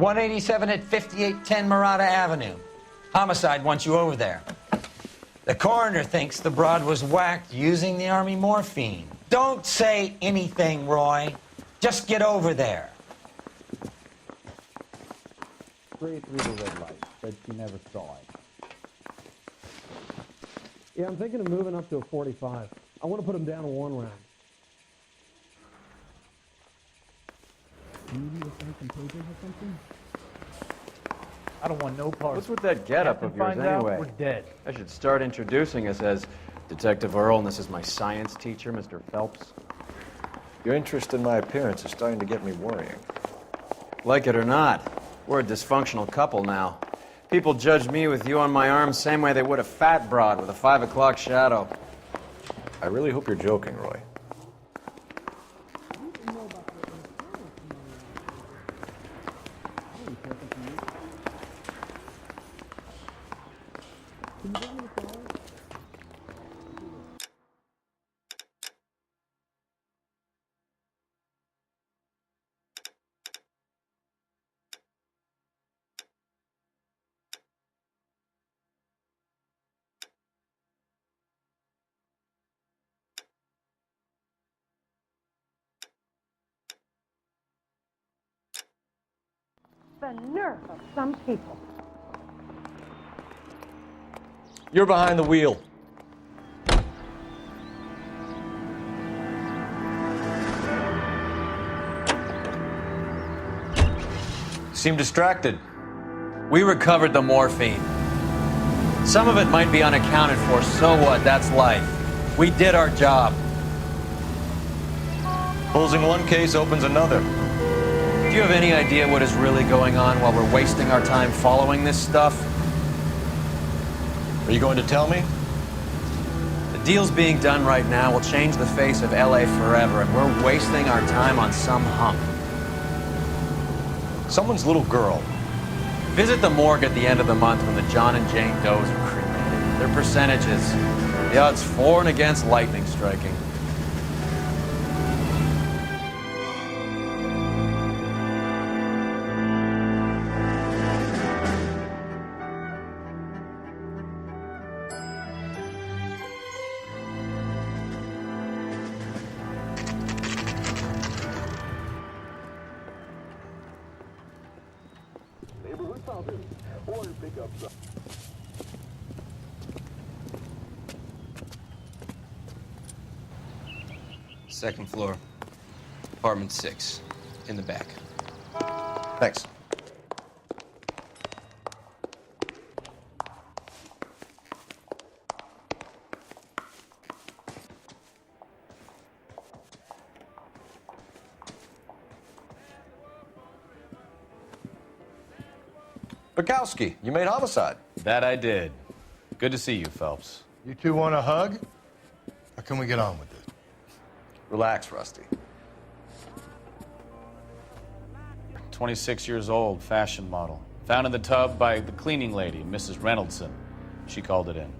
187 at 5810 Murata Avenue. Homicide wants you over there. The coroner thinks the broad was whacked using the Army morphine. Don't say anything, Roy. Just get over there. Straight through the red light. Said she never saw it. Yeah, I'm thinking of moving up to a 45. I want to put him down to 1 round. Maybe with some papers or something? I don't want no part. What's with that getup of yours anyway? We're dead. I should start introducing us as Detective Earl, and this is my science teacher, Mr. Phelps. Your interest in my appearance is starting to get me worrying. Like it or not, we're a dysfunctional couple now. People judge me with you on my arm same way they would a fat broad with a 5 o'clock shadow. I really hope you're joking, Roy. The nerve of some people. You're behind the wheel. Seem distracted. We recovered the morphine. Some of it might be unaccounted for, so what? That's life. We did our job. Closing one case opens another. Do you have any idea what is really going on while we're wasting our time following this stuff? Are you going to tell me? The deals being done right now will change the face of LA forever, and we're wasting our time on some hump. Someone's little girl. Visit the morgue at the end of the month when the John and Jane Does are cremated. Their percentages, the odds for and against lightning striking. Second floor, apartment 6, in the back. Thanks. Bekowsky, you made homicide. That I did. Good to see you, Phelps. You two want a hug? Or can we get on with it? Relax, Rusty. 26 years old, fashion model. Found in the tub by the cleaning lady, Mrs. Reynoldson. She called it in.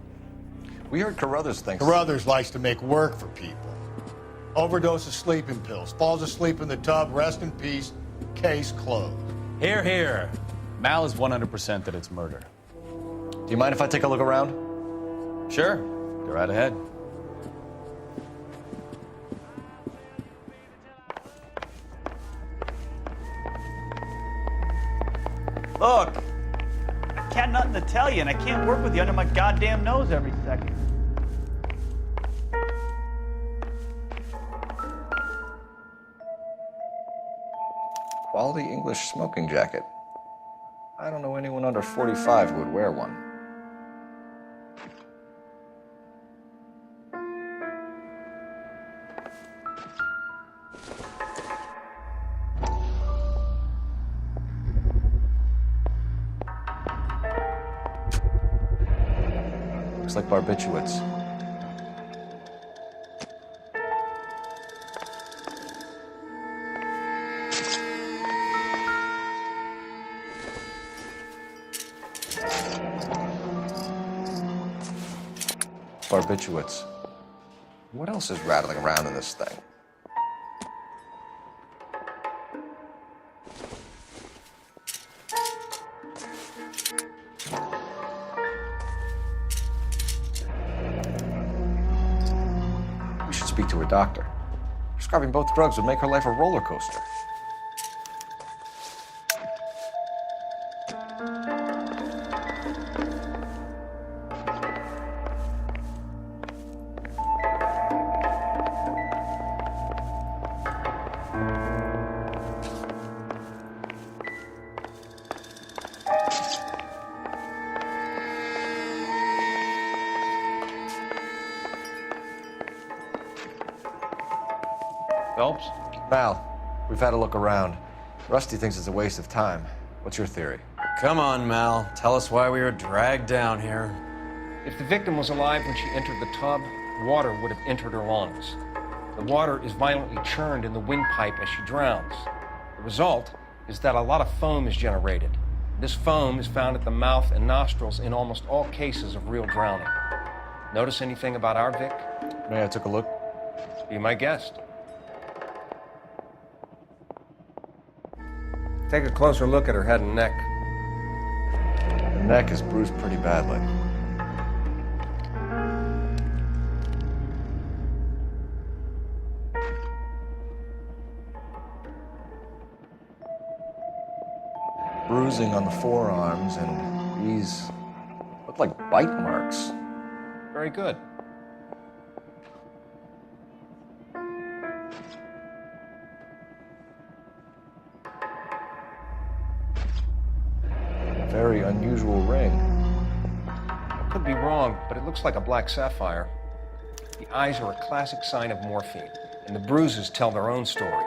We heard Carruthers thinks... Carruthers likes to make work for people. Overdose of sleeping pills. Falls asleep in the tub. Rest in peace. Case closed. Here, here. Mal is 100% that it's murder. Do you mind if I take a look around? Sure. Go right ahead. Look, I got nothing to tell you, and I can't work with you under my goddamn nose every second. Quality English smoking jacket. I don't know anyone under 45 who would wear one. Looks like barbiturates. Barbiturates. What else is rattling around in this thing? to a doctor. Prescribing both drugs would make her life a roller coaster. Phelps? Mal, we've had a look around. Rusty thinks it's a waste of time. What's your theory? Come on, Mal. Tell us why we were dragged down here. If the victim was alive when she entered the tub, water would have entered her lungs. The water is violently churned in the windpipe as she drowns. The result is that a lot of foam is generated. This foam is found at the mouth and nostrils in almost all cases of real drowning. Notice anything about our Vic? May I took a look? Be my guest. Take a closer look at her head and neck. The neck is bruised pretty badly. Bruising on the forearms, and these look like bite marks. Very good. Very unusual ring. I could be wrong, but it looks like a black sapphire. The eyes are a classic sign of morphine, and the bruises tell their own story.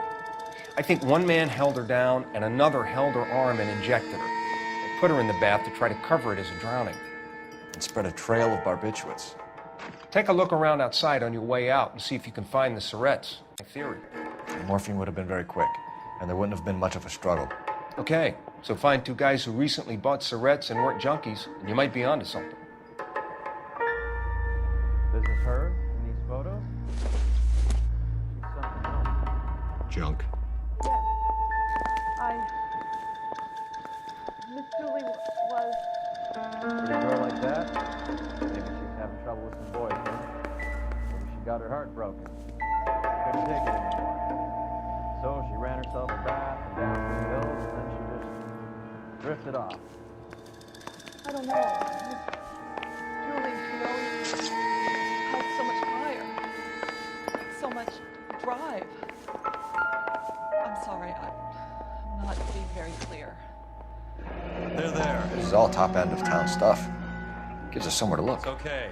I think one man held her down, and another held her arm and injected her. They put her in the bath to try to cover it as a drowning. And spread a trail of barbiturates. Take a look around outside on your way out and see if you can find the syrettes. My theory. The morphine would have been very quick, and there wouldn't have been much of a struggle. Okay, so find two guys who recently bought syrettes and weren't junkies, and you might be onto something. This is her in these photos? She's something else. Junk. Miss Julie was... Pretty girl like that? Maybe she's having trouble with some boys, huh? Maybe she got her heart broken. Couldn't take it anymore. So she ran herself a bath and down to the hills, and then she just drifted off. I don't know. Julie, she always had so much fire. So much drive. I'm sorry, I'm not being very clear. They're there. This is all top end of town stuff. Gives us somewhere to look. It's okay.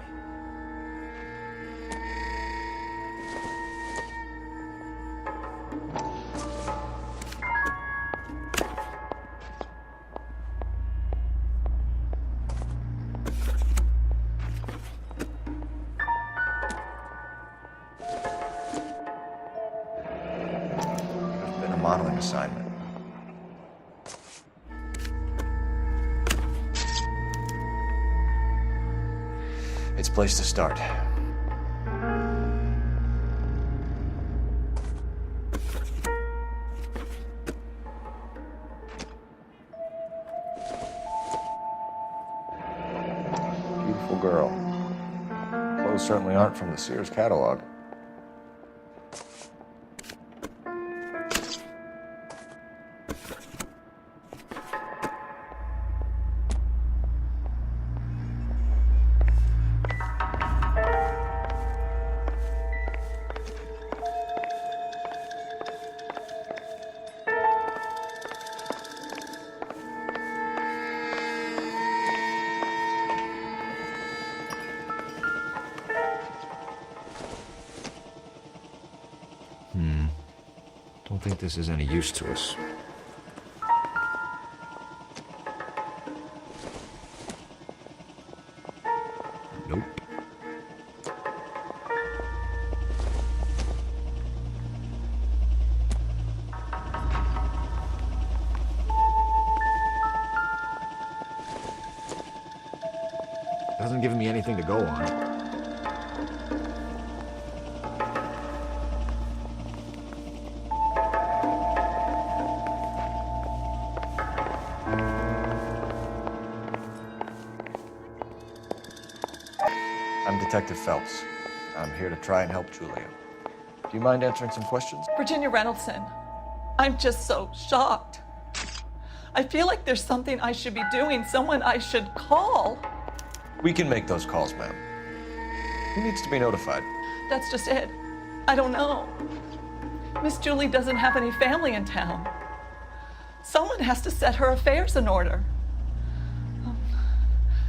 There's been a modeling assignment. It's a place to start. Beautiful girl. Clothes certainly aren't from the Sears catalog. Don't think this is any use to us. Nope. Doesn't give me anything to go on. I'm Detective Phelps. I'm here to try and help Julia. Do you mind answering some questions? Virginia Reynoldson, I'm just so shocked. I feel like there's something I should be doing, someone I should call. We can make those calls, ma'am. Who needs to be notified? That's just it. I don't know. Miss Julie doesn't have any family in town. Someone has to set her affairs in order.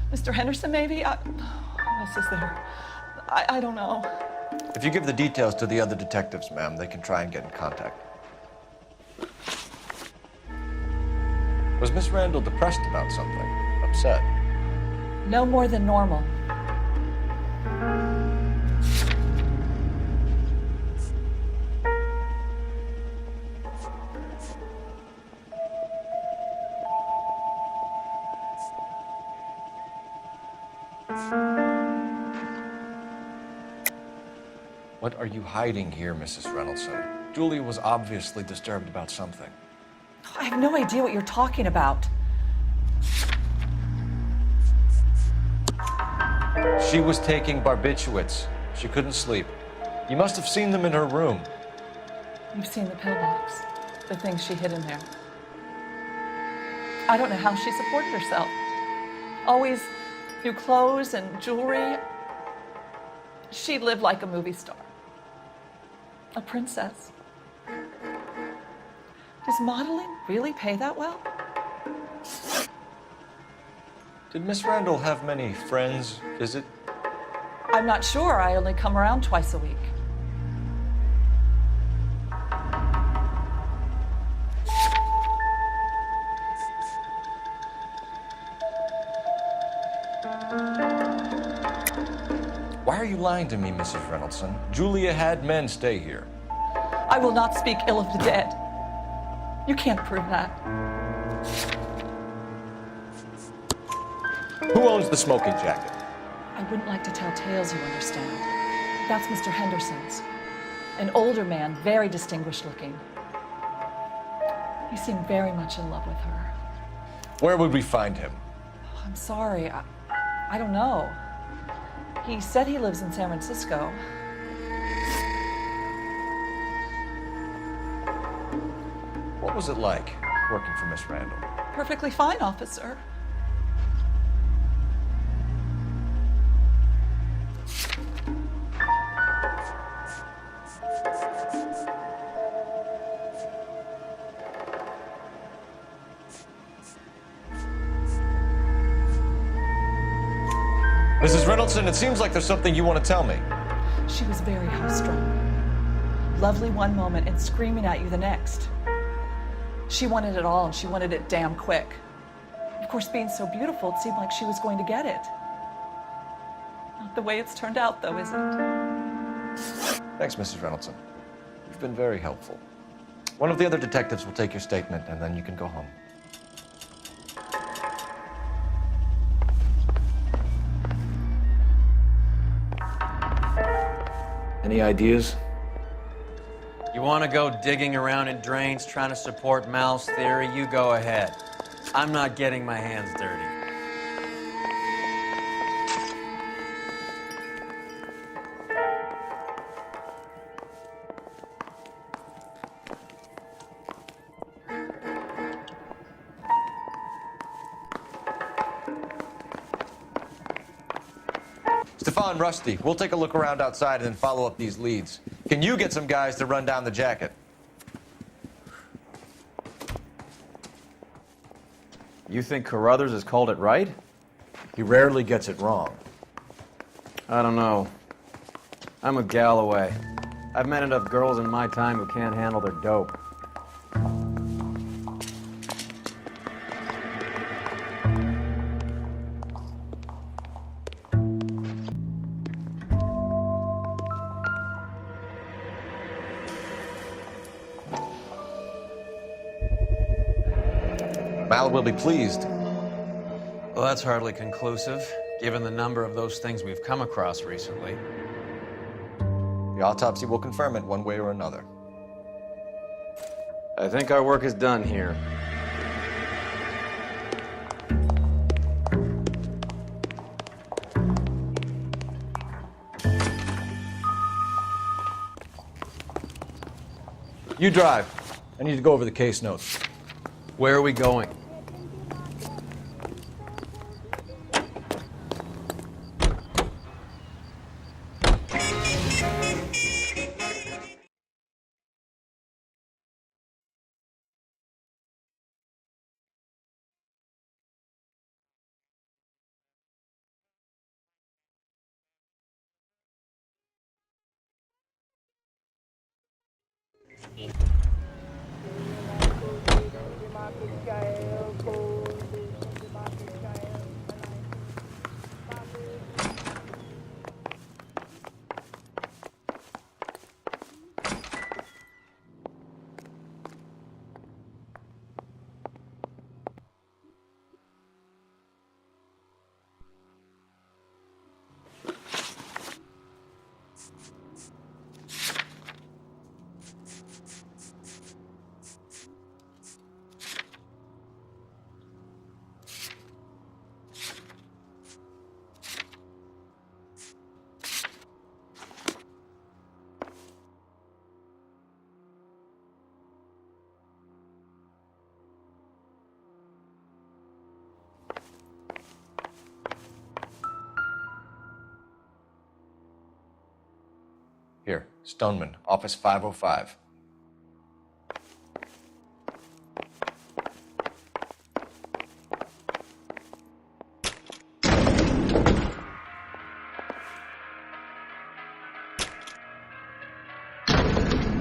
Mr. Henderson, maybe? Who else is there? I don't know. If you give the details to the other detectives, ma'am, they can try and get in contact. Was Miss Randall depressed about something? Upset? No more than normal. What are you hiding here, Mrs. Reynoldson? Julie was obviously disturbed about something. I have no idea what you're talking about. She was taking barbiturates. She couldn't sleep. You must have seen them in her room. You've seen the pillbox, the things she hid in there. I don't know how she supported herself. Always new clothes and jewelry. She lived like a movie star. A princess. Does modeling really pay that well? Did Miss Randall have many friends visit? I'm not sure. I only come around twice a week. Why are you lying to me, Mrs. Reynoldson? Julia had men stay here. I will not speak ill of the dead. You can't prove that. Who owns the smoking jacket? I wouldn't like to tell tales, you understand. That's Mr. Henderson's. An older man, very distinguished looking. He seemed very much in love with her. Where would we find him? Oh, I'm sorry. I don't know. He said he lives in San Francisco. What was it like working for Miss Randall? Perfectly fine, officer. Mrs. Reynoldson, it seems like there's something you want to tell me. She was very high-strung. Lovely one moment and screaming at you the next. She wanted it all, and she wanted it damn quick. Of course, being so beautiful, it seemed like she was going to get it. Not the way it's turned out, though, is it? Thanks, Mrs. Reynoldson. You've been very helpful. One of the other detectives will take your statement, and then you can go home. Any ideas? You want to go digging around in drains trying to support Mal's theory? You go ahead. I'm not getting my hands dirty. Stefan, Rusty, we'll take a look around outside and then follow up these leads. Can you get some guys to run down the jacket? You think Carruthers has called it right? He rarely gets it wrong. I don't know. I'm a Galloway. I've met enough girls in my time who can't handle their dope. Mal will be pleased. Well, that's hardly conclusive, given the number of those things we've come across recently. The autopsy will confirm it one way or another. I think our work is done here. You drive. I need to go over the case notes. Where are we going? Here, Stoneman, office 505.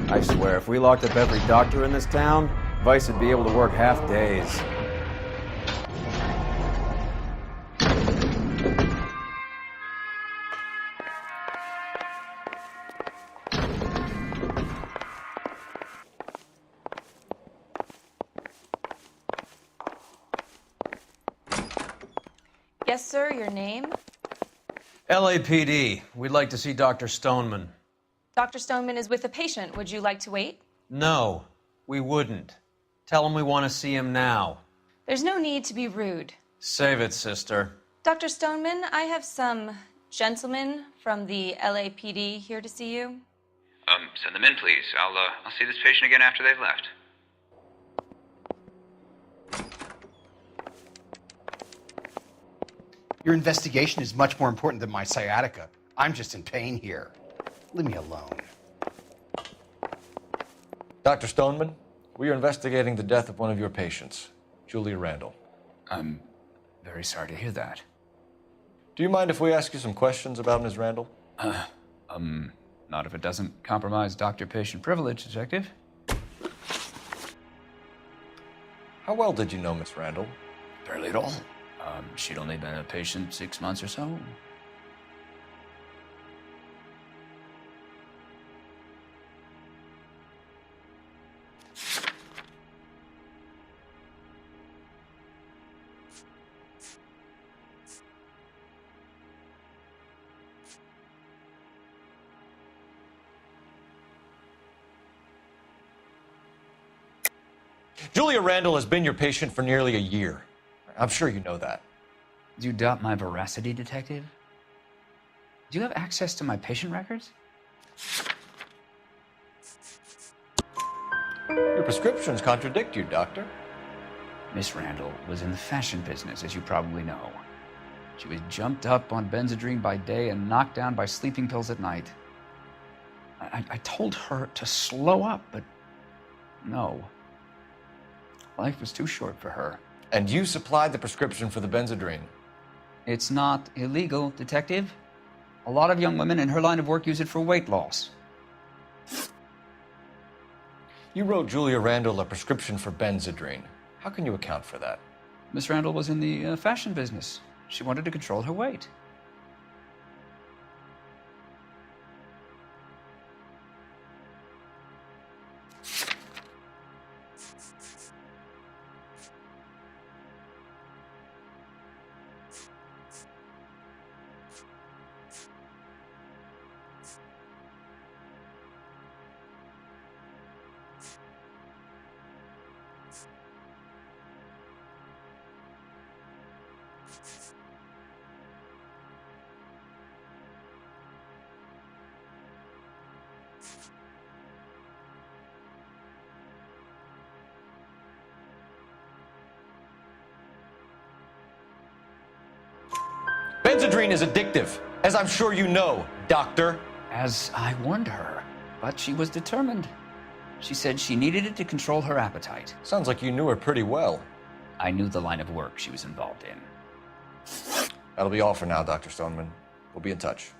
I swear, if we locked up every doctor in this town, Vice would be able to work half days. Yes, sir, your name? LAPD, we'd like to see Dr. Stoneman. Dr. Stoneman is with a patient. Would you like to wait? No, we wouldn't. Tell him we want to see him now. There's no need to be rude. Save it, sister. Dr. Stoneman, I have some gentlemen from the LAPD here to see you. Send them in, please. I'll see this patient again after they've left. Your investigation is much more important than my sciatica. I'm just in pain here. Leave me alone. Dr. Stoneman, we are investigating the death of one of your patients, Julia Randall. I'm very sorry to hear that. Do you mind if we ask you some questions about Ms. Randall? Not if it doesn't compromise doctor-patient privilege, Detective. How well did you know Miss Randall? Barely at all. She'd only been a patient 6 months or so. Julia Randall has been your patient for nearly a year. I'm sure you know that. Do you doubt my veracity, Detective? Do you have access to my patient records? Your prescriptions contradict you, Doctor. Miss Randall was in the fashion business, as you probably know. She was jumped up on Benzedrine by day and knocked down by sleeping pills at night. I told her to slow up, but no. Life was too short for her. And you supplied the prescription for the Benzedrine. It's not illegal, Detective. A lot of young women in her line of work use it for weight loss. You wrote Julia Randall a prescription for Benzedrine. How can you account for that? Miss Randall was in the fashion business. She wanted to control her weight. Benzedrine is addictive, as I'm sure you know, Doctor. As I warned her, but she was determined. She said she needed it to control her appetite. Sounds like you knew her pretty well. I knew the line of work she was involved in. That'll be all for now, Dr. Stoneman. We'll be in touch.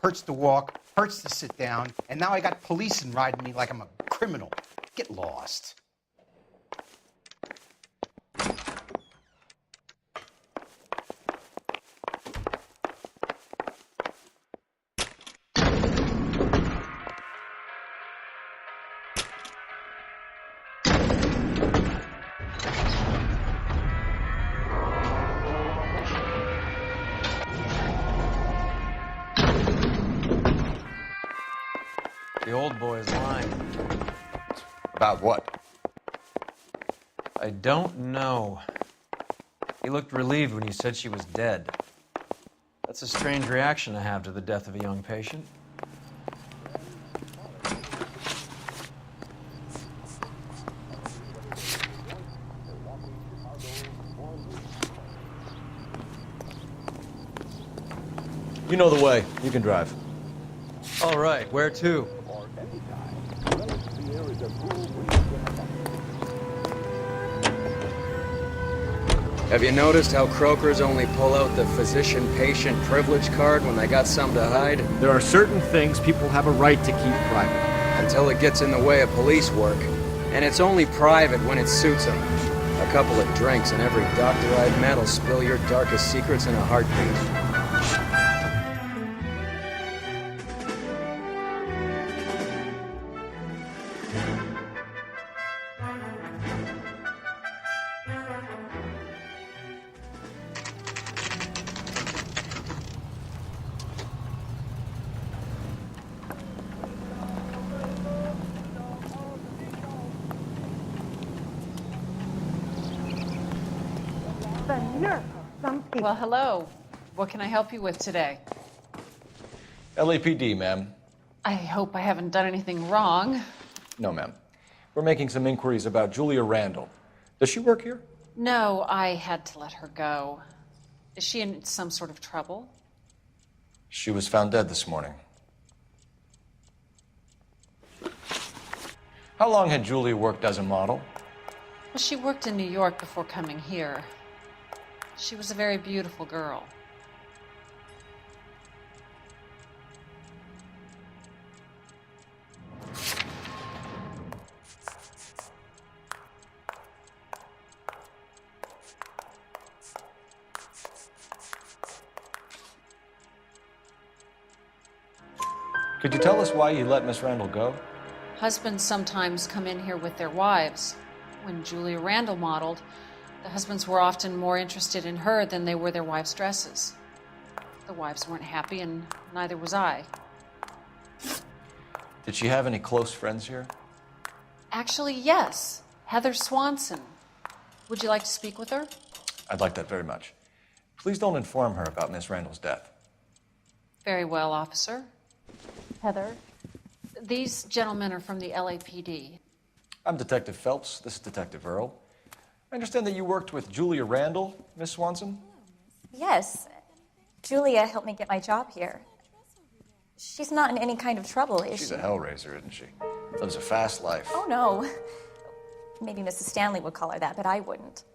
Hurts to walk, hurts to sit down, and now I got policemen riding me like I'm a criminal. Get lost. The old boy is lying. About what? I don't know. He looked relieved when you said she was dead. That's a strange reaction to have to the death of a young patient. You know the way. You can drive. All right, where to? Have you noticed how croakers only pull out the physician-patient privilege card when they got something to hide? There are certain things people have a right to keep private. Until it gets in the way of police work. And it's only private when it suits them. A couple of drinks and every doctor I've met will spill your darkest secrets in a heartbeat. Well, hello. What can I help you with today? LAPD, ma'am. I hope I haven't done anything wrong. No, ma'am. We're making some inquiries about Julia Randall. Does she work here? No, I had to let her go. Is she in some sort of trouble? She was found dead this morning. How long had Julia worked as a model? Well, she worked in New York before coming here. She was a very beautiful girl. Could you tell us why you let Miss Randall go? Husbands sometimes come in here with their wives. When Julia Randall modeled, the husbands were often more interested in her than they were their wives' dresses. The wives weren't happy, and neither was I. Did she have any close friends here? Actually, yes. Heather Swanson. Would you like to speak with her? I'd like that very much. Please don't inform her about Miss Randall's death. Very well, officer. Heather, these gentlemen are from the LAPD. I'm Detective Phelps. This is Detective Earl. I understand that you worked with Julia Randall, Miss Swanson? Yes. Julia helped me get my job here. She's not in any kind of trouble, is she? She's a hellraiser, isn't she? Lives a fast life. Oh, no. Maybe Mrs. Stanley would call her that, but I wouldn't.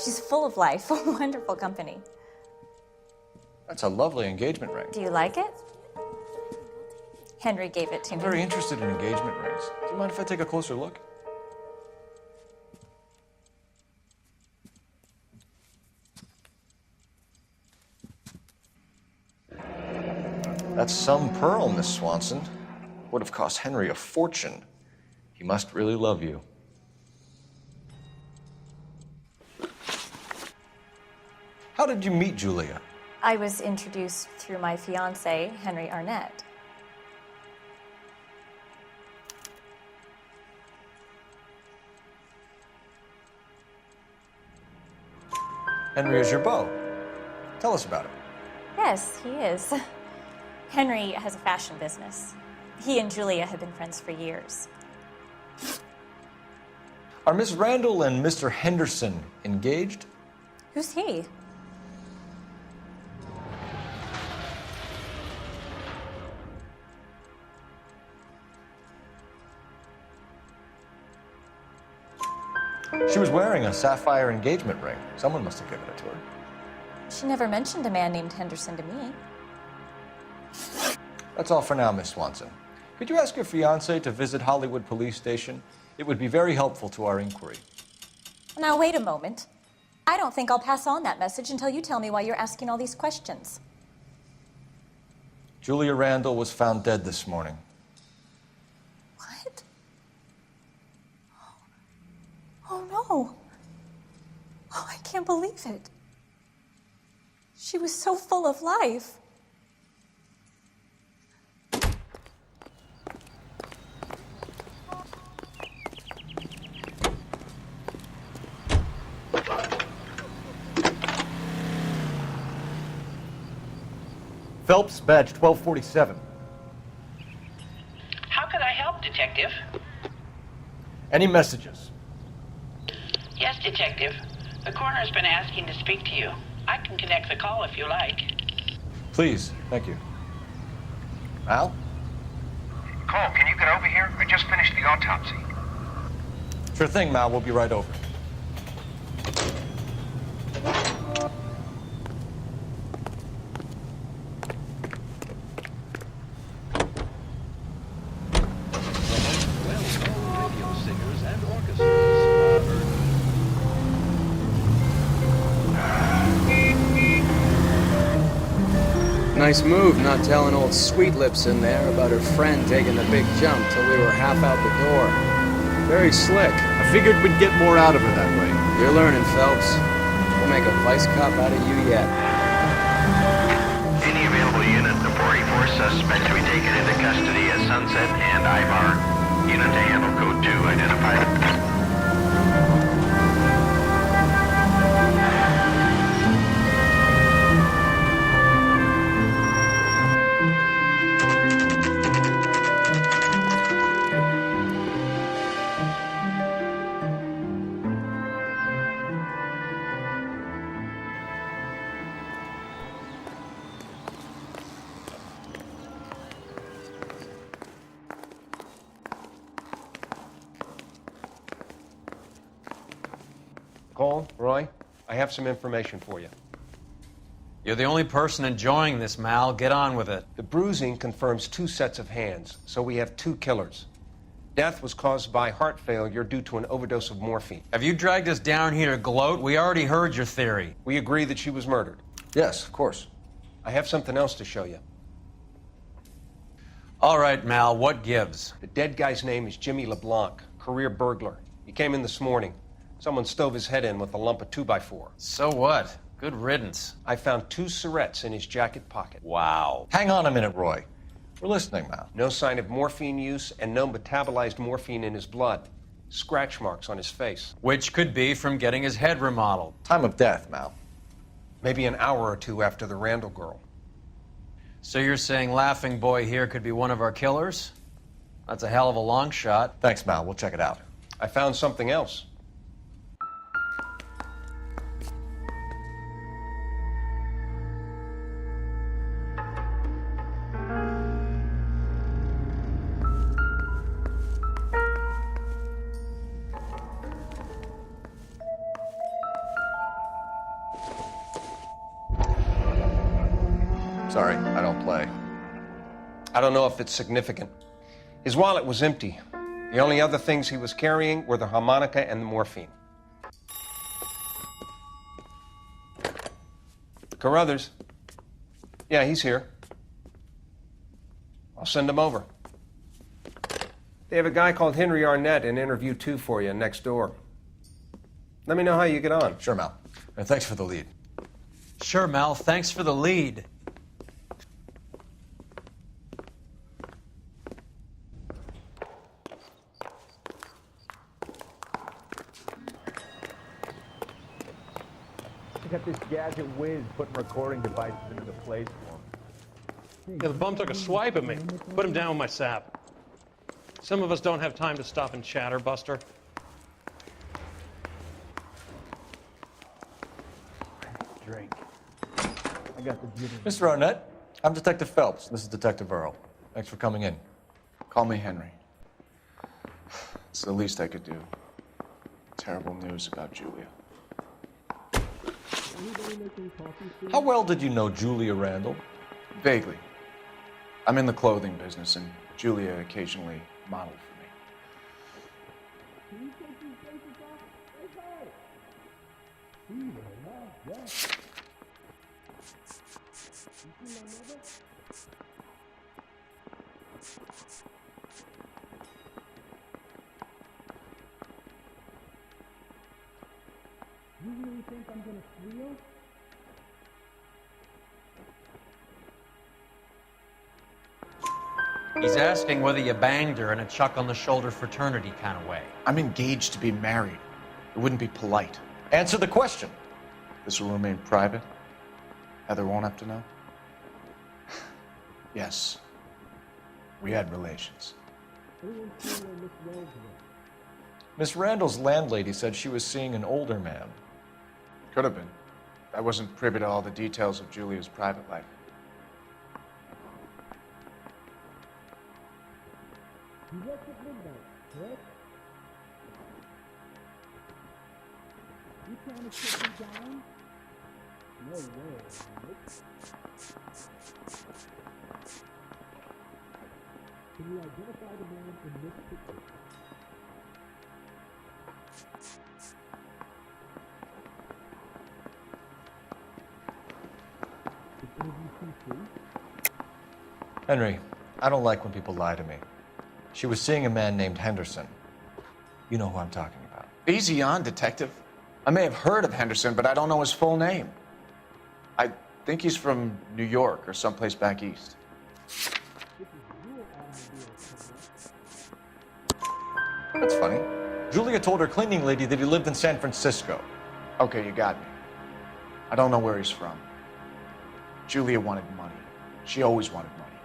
She's full of life, wonderful company. That's a lovely engagement ring. Do you like it? Henry gave it to I'm me. very interested in engagement rings. Do you mind if I take a closer look? That's some pearl, Miss Swanson. Would have cost Henry a fortune. He must really love you. How did you meet Julia? I was introduced through my fiancé, Henry Arnett. Henry is your beau. Tell us about it. Yes, he is. Henry has a fashion business. He and Julia have been friends for years. Are Miss Randall and Mr. Henderson engaged? Who's he? She was wearing a sapphire engagement ring. Someone must have given it to her. She never mentioned a man named Henderson to me. That's all for now, Miss Swanson. Could you ask your fiancé to visit Hollywood Police Station? It would be very helpful to our inquiry. Now, wait a moment. I don't think I'll pass on that message until you tell me why you're asking all these questions. Julia Randall was found dead this morning. What? Oh, no. Oh, I can't believe it. She was so full of life. Phelps, badge 1247. How can I help, Detective? Any messages? Yes, Detective. The coroner's been asking to speak to you. I can connect the call if you like. Please, thank you. Al? Cole, can you get over here? I just finished the autopsy. Sure thing, Mal. We'll be right over. Nice move not telling old Sweet Lips in there about her friend taking the big jump till we were half out the door. Very slick. I figured we'd get more out of her that way. You're learning, Phelps. We'll make a vice cop out of you yet. Any available unit, the 44 suspect to be taken into custody at Sunset and Ibar. Unit to handle code 2 identified. Cole, Roy, I have some information for you. You're the only person enjoying this, Mal. Get on with it. The bruising confirms 2 sets of hands, so we have 2 killers. Death was caused by heart failure due to an overdose of morphine. Have you dragged us down here to gloat? We already heard your theory. We agree that she was murdered. Yes, of course. I have something else to show you. All right, Mal, what gives? The dead guy's name is Jimmy LeBlanc, career burglar. He came in this morning. Someone stove his head in with a lump of 2x4. So what? Good riddance. I found 2 syrettes in his jacket pocket. Wow. Hang on a minute, Roy. We're listening, Mal. No sign of morphine use and no metabolized morphine in his blood. Scratch marks on his face. Which could be from getting his head remodeled. Time of death, Mal. Maybe an hour or 2 after the Randall girl. So you're saying Laughing Boy here could be one of our killers? That's a hell of a long shot. Thanks, Mal. We'll check it out. I found something else. Sorry, I don't play. I don't know if it's significant. His wallet was empty. The only other things he was carrying were the harmonica and the morphine. Carruthers. Yeah, he's here. I'll send him over. They have a guy called Henry Arnett in interview 2 for you next door. Let me know how you get on. Sure, Mal. And thanks for the lead. Sure, Mal. Thanks for the lead. I got this gadget whiz putting recording devices into place for him. Yeah, the bum took a swipe at me. Put him down with my sap. Some of us don't have time to stop and chatter, Buster. Drink. I got the jitters. Mr. Arnett, I'm Detective Phelps. This is Detective Earl. Thanks for coming in. Call me Henry. It's the least I could do. Terrible news about Julia. How well did you know Julia Randall? Vaguely. I'm in the clothing business, and Julia occasionally modeled for me. You really think I'm gonna squeal? He's asking whether you banged her in a chuck on the shoulder fraternity kind of way. I'm engaged to be married. It wouldn't be polite. Answer the question. This will remain private. Heather won't have to know. Yes. We had relations. Miss Randall's landlady said she was seeing an older man. Could have been. I wasn't privy to all the details of Julia's private life. You left at midnight, correct? You trying to shut me down? No way, right? Can you identify the man in this picture? Is interview free? Henry, I don't like when people lie to me. She was seeing a man named Henderson. You know who I'm talking about. Easy on, Detective. I may have heard of Henderson, but I don't know his full name. I think he's from New York or someplace back east. That's funny. Julia told her cleaning lady that he lived in San Francisco. Okay, you got me. I don't know where he's from. Julia wanted money. She always wanted money.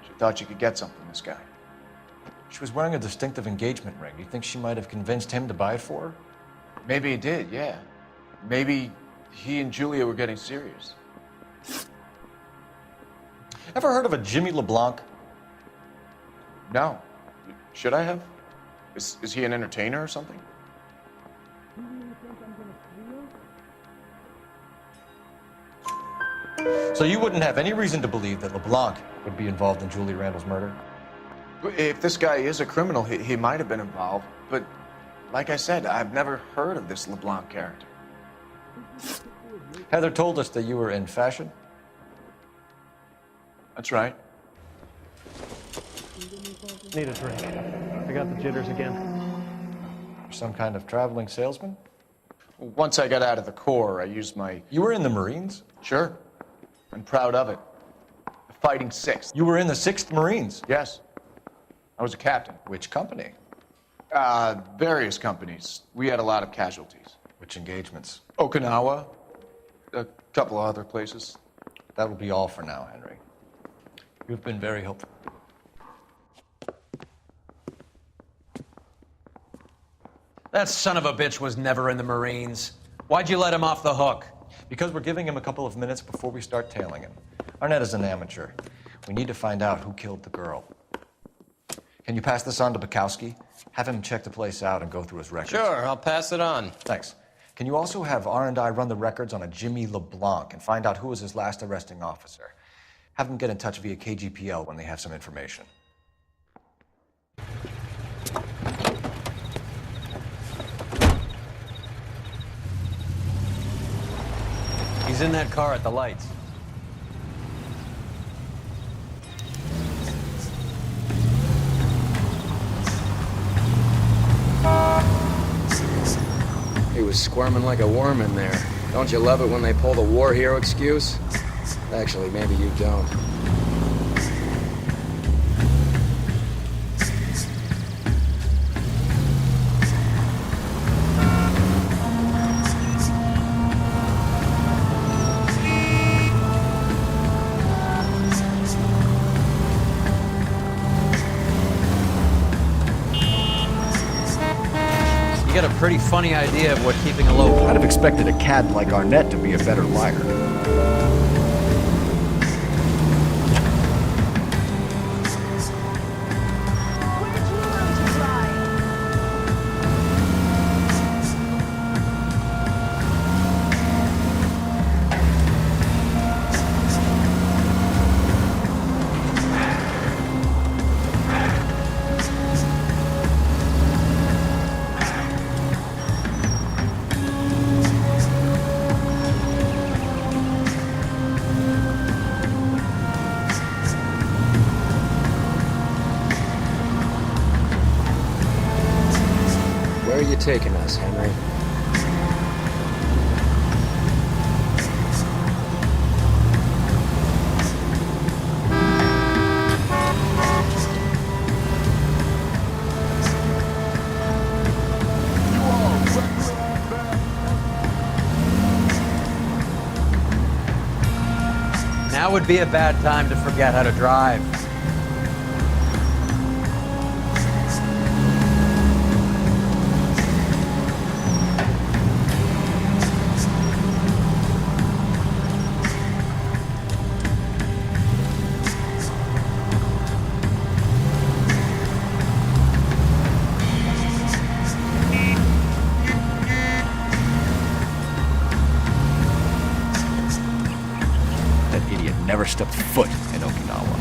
She thought she could get something from this guy. She was wearing a distinctive engagement ring. Do you think she might have convinced him to buy it for her? Maybe he did, yeah. Maybe he and Julia were getting serious. Ever heard of a Jimmy LeBlanc? No. Should I have? Is he an entertainer or something? You really think I'm gonna squeal? So you wouldn't have any reason to believe that LeBlanc would be involved in Julia Randall's murder? If this guy is a criminal, he might have been involved. But like I said, I've never heard of this LeBlanc character. Heather told us that you were in fashion. That's right. Need a drink. I got the jitters again. Some kind of traveling salesman? Once I got out of the Corps, I used my... You were in the Marines? Sure. I'm proud of it. The Fighting Sixth. You were in the 6th Marines? Yes. I was a captain. Which company? Various companies. We had a lot of casualties. Which engagements? Okinawa. A couple of other places. That will be all for now, Henry. You've been very helpful. That son of a bitch was never in the Marines. Why'd you let him off the hook? Because we're giving him a couple of minutes before we start tailing him. Arnett is an amateur. We need to find out who killed the girl. Can you pass this on to Bekowsky? Have him check the place out and go through his records. Sure, I'll pass it on. Thanks. Can you also have R&I run the records on a Jimmy LeBlanc and find out who was his last arresting officer? Have them get in touch via KGPL when they have some information. He's in that car at the lights. He was squirming like a worm in there. Don't you love it when they pull the war hero excuse? Actually, maybe you don't. get a pretty funny idea of what keeping a low... I'd have expected a cad like Arnett to be a better liar. Where are you taking us, Henry? Now would be a bad time to forget how to drive. Never stepped foot in Okinawa.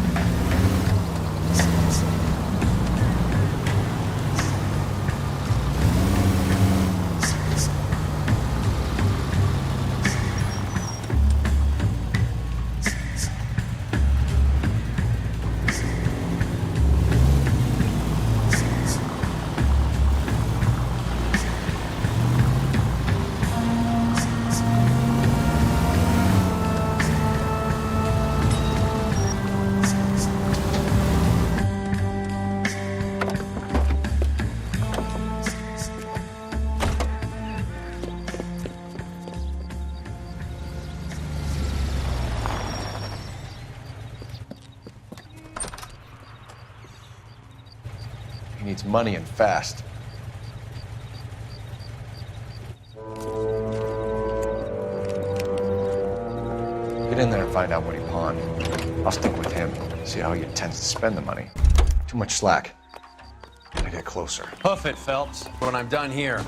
He needs money and fast. Get in there and find out what he pawned. I'll stick with him, see how he intends to spend the money. Too much slack. Gotta get closer. Hoof it, Phelps, when I'm done here.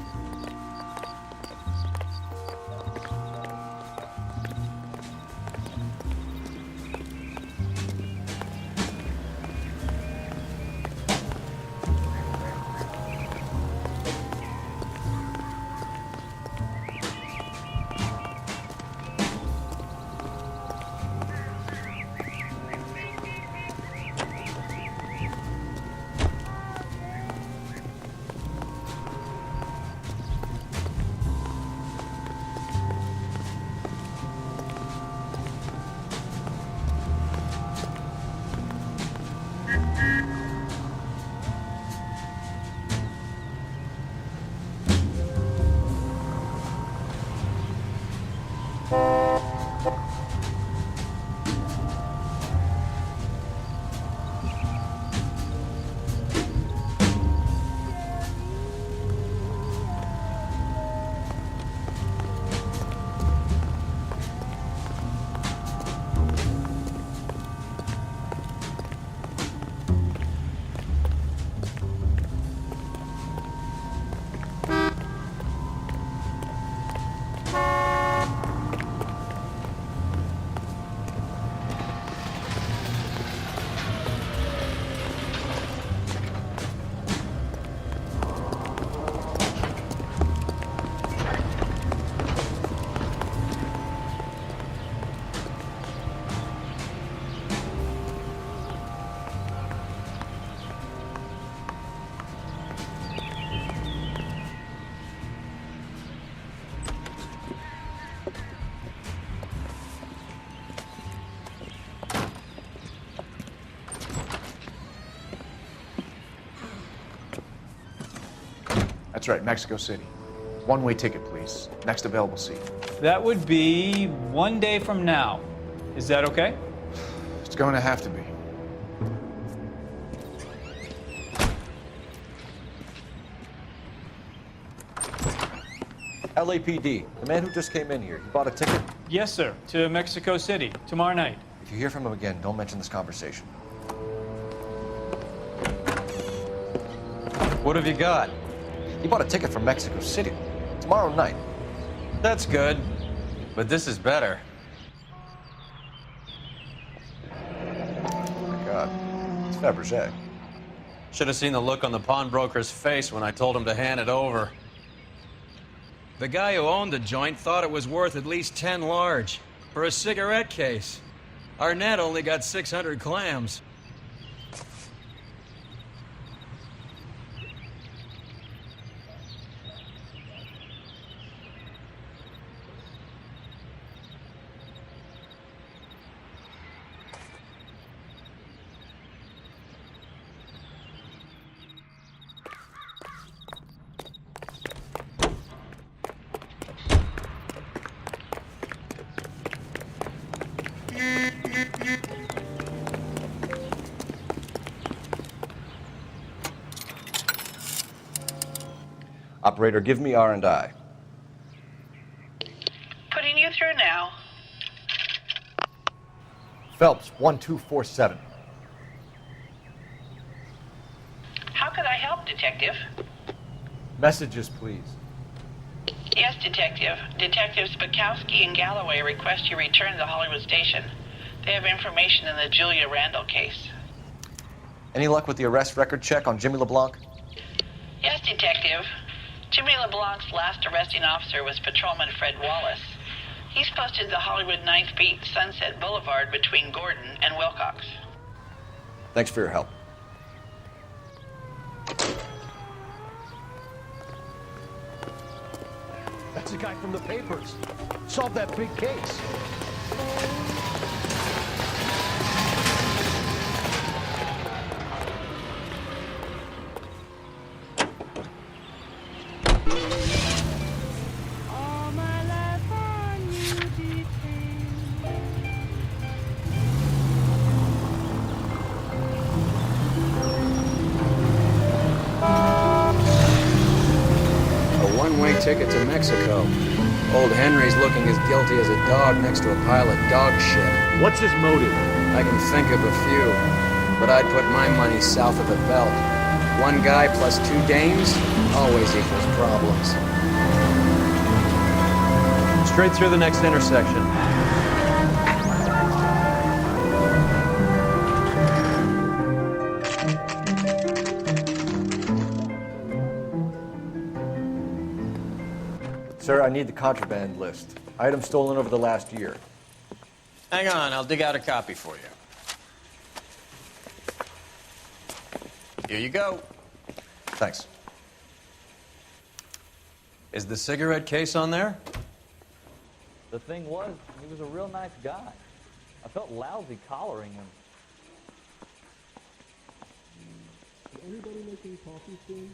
That's right, Mexico City. One-way ticket, please. Next available seat. That would be 1 day from now. Is that okay? It's going to have to be. LAPD, the man who just came in here, he bought a ticket? Yes, sir. To Mexico City, tomorrow night. If you hear from him again, don't mention this conversation. What have you got? He bought a ticket for Mexico City, tomorrow night. That's good, but this is better. Oh my God, it's Fabergé. Should have seen the look on the pawnbroker's face when I told him to hand it over. The guy who owned the joint thought it was worth at least 10 large for a cigarette case. Arnett only got 600 clams. Operator, give me R&I. Putting you through now. Phelps, 1247. How could I help, Detective? Messages, please. Yes, Detective. Detectives Bekowsky and Galloway request you return to the Hollywood station. They have information in the Julia Randall case. Any luck with the arrest record check on Jimmy LeBlanc? Yes, Detective. Jimmy LeBlanc's last arresting officer was Patrolman Fred Wallace. He's posted the Hollywood 9th Beat, Sunset Boulevard between Gordon and Wilcox. Thanks for your help. That's the guy from the papers. Solved that big case. Ticket to Mexico. Old Henry's looking as guilty as a dog next to a pile of dog shit. What's his motive? I can think of a few, but I'd put my money south of the belt. One guy plus 2 dames always equals problems. Straight through the next intersection. Sir, I need the contraband list. Items stolen over the last year. Hang on, I'll dig out a copy for you. Here you go. Thanks. Is the cigarette case on there? The thing was, he was a real nice guy. I felt lousy collaring him. Is anybody making coffee soon?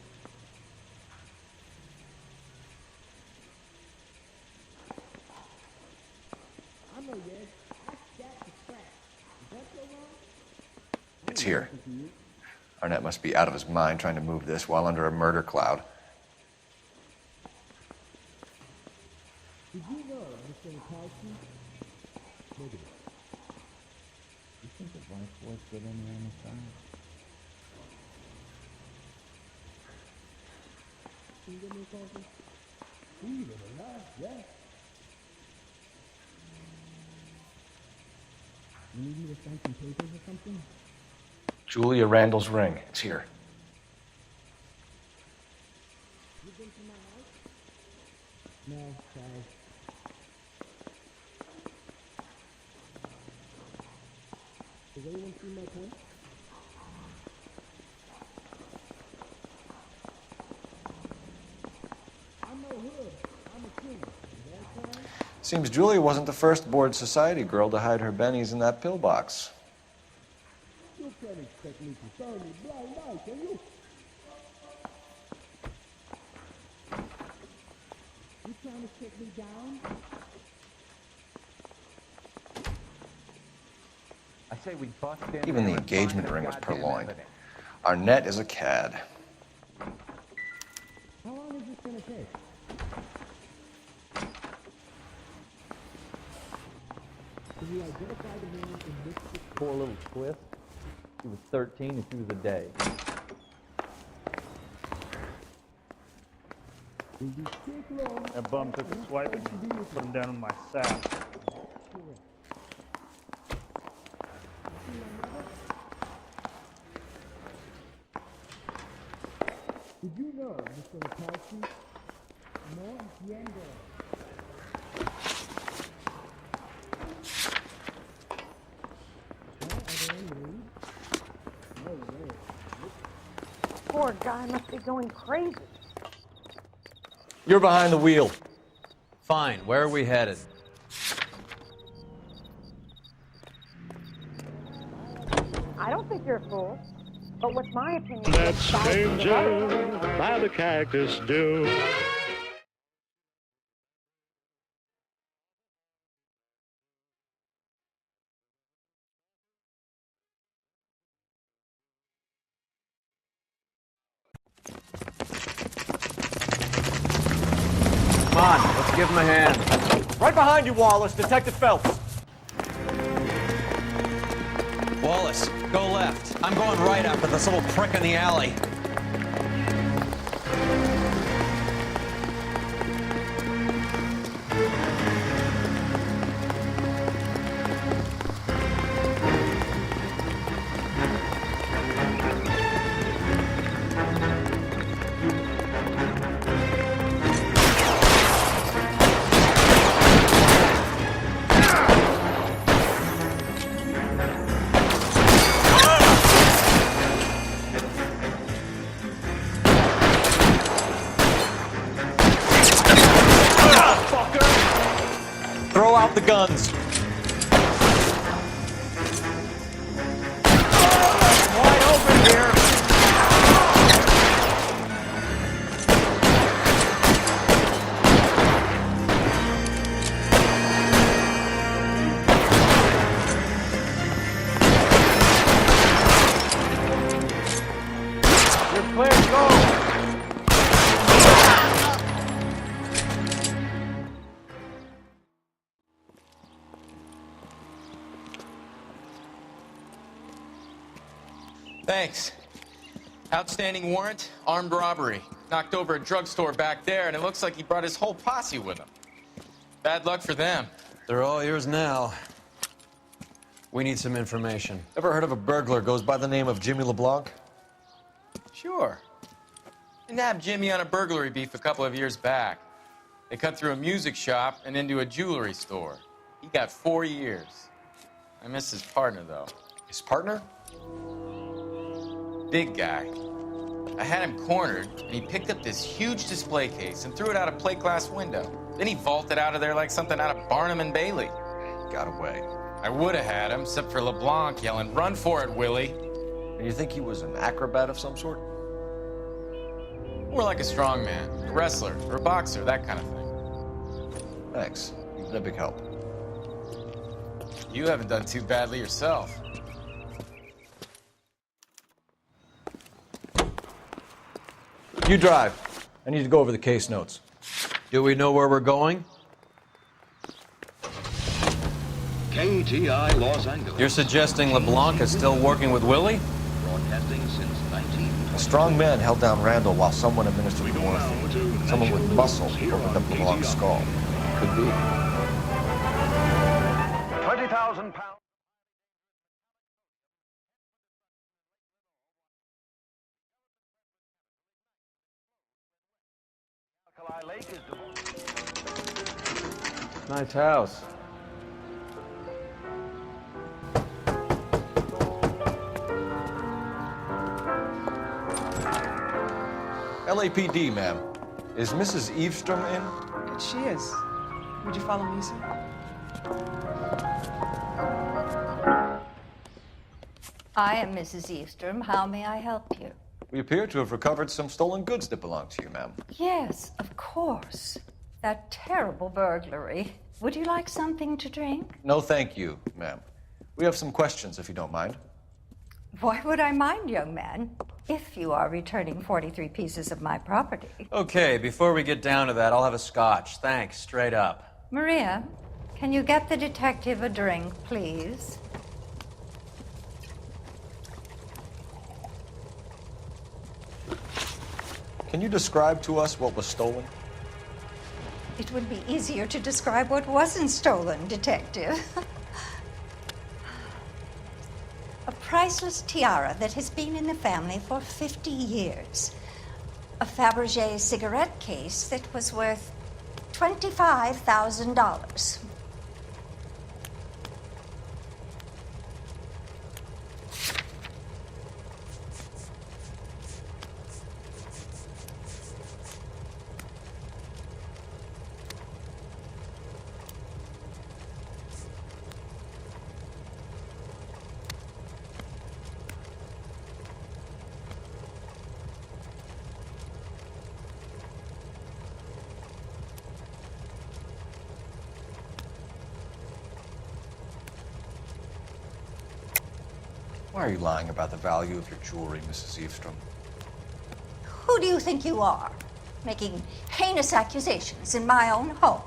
I know, Ed. I stacked the crack. Is that so wrong? It's here. Arnett must be out of his mind trying to move this while under a murder cloud. Did you know Mr. Bekowsky? Look at it. You think the vice boys get any on the side? Can you get me a coffee? Ooh, yeah. You need me to sign some papers or something? Julia Randall's ring. It's here. You been to my house? No, sorry. Does anyone see my pen? I'm no hood. I'm a king. Is that fine? Seems Julia wasn't the first bored society girl to hide her bennies in that pillbox. You can't expect me to turn a blind eye, can you? You trying to take me down? I say we bust in. Even the there and engagement find ring the was goddamn purloined. evidence. Arnett is a cad. How long is this gonna take? you identify the man in this Poor little twist. She was 13 and she was a day. That bum took a swipe at me, put him down in my sack. Did you know, Mr. Bekowsky? No entiendo. Poor guy must be going crazy. You're behind the wheel. Fine. Where are we headed? I don't think you're a fool. But what's my opinion? That stranger by the cactus do. Come on, let's give him a hand. Right behind you, Wallace. Detective Phelps. Wallace, go left. I'm going right after this little prick in the alley. Throw out the guns. Wide open here. You're clear, go. Thanks. Outstanding warrant, armed robbery. Knocked over a drugstore back there, and it looks like he brought his whole posse with him. Bad luck for them. They're all yours now. We need some information. Ever heard of a burglar goes by the name of Jimmy LeBlanc? Sure. I nabbed Jimmy on a burglary beef a couple of years back. They cut through a music shop and into a jewelry store. He got 4 years. I miss his partner, though. His partner? Big guy. I had him cornered, and he picked up this huge display case and threw it out a plate glass window. Then he vaulted out of there like something out of Barnum and Bailey. Got away. I would have had him, except for LeBlanc yelling, "Run for it, Willie!" And you think he was an acrobat of some sort? More like a strongman, a wrestler, or a boxer, that kind of thing. Thanks. You've been a big help. You haven't done too badly yourself. You drive. I need to go over the case notes. Do we know where we're going? KTI Los Angeles. You're suggesting LeBlanc is still working with Willie? Broadcasting since 19. A strong man held down Randall while someone administered the morphine. Someone with muscle opened up LeBlanc's skull. Could be. 20,000 pounds. Nice house. LAPD, ma'am. Is Mrs. Eavestrom in? She is. Would you follow me, sir? I am Mrs. Eavestrom. How may I help you? We appear to have recovered some stolen goods that belong to you, ma'am. Yes, of course. That terrible burglary. Would you like something to drink? No, thank you, ma'am. We have some questions, if you don't mind. Why would I mind, young man, if you are returning 43 pieces of my property? Okay, before we get down to that, I'll have a scotch. Thanks, straight up. Maria, Can you get the detective a drink, please? Can you describe to us what was stolen? It would be easier to describe what wasn't stolen, Detective. A priceless tiara that has been in the family for 50 years. A Fabergé cigarette case that was worth $25,000. Why are you lying about the value of your jewelry, Mrs. Eavestrom? Who do you think you are, making heinous accusations in my own home?